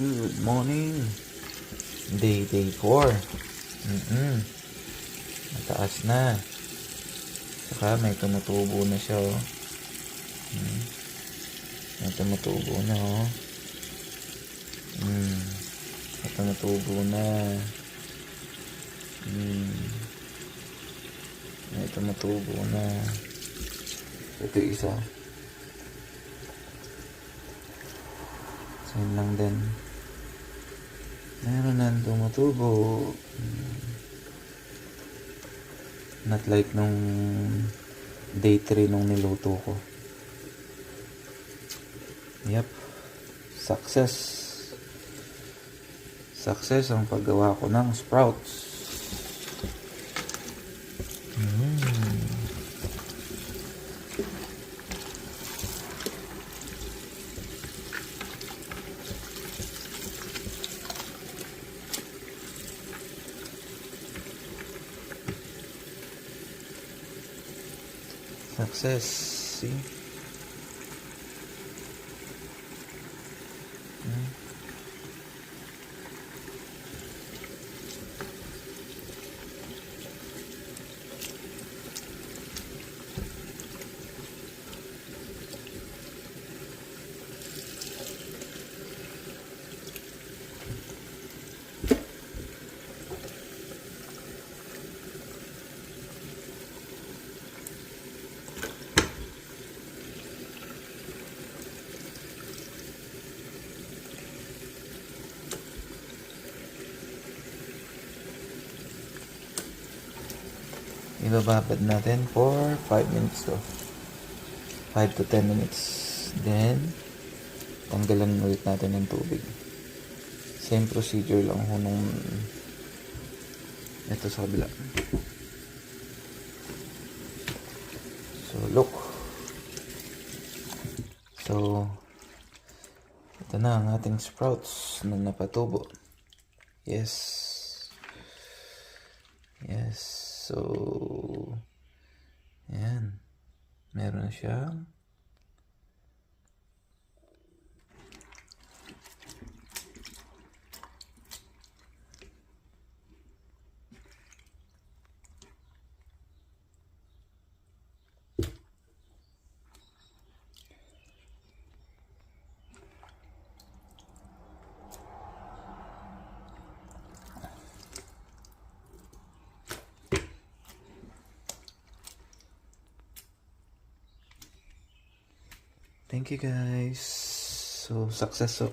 Good morning. Day 4. Mataas na. Saka may tumutubo na siya, oh. May tumutubo na, oh. May tumutubo na. May tumutubo na. Ito isa. Same lang din. Meron na tumutubo. Not like nung day 3 nung niluto ko. Yep. Success. Success ang paggawa ko ng sprouts. Success. See? Ibababad natin for 5 minutes to 5 to 10 minutes. Then tanggalan ulit natin ng tubig. Same procedure lang ho nung ito sa kabila. So look. So ito na ang ating sprouts na napatubo. Yes. So, ayan. Meron na siyang thank you guys. So, success.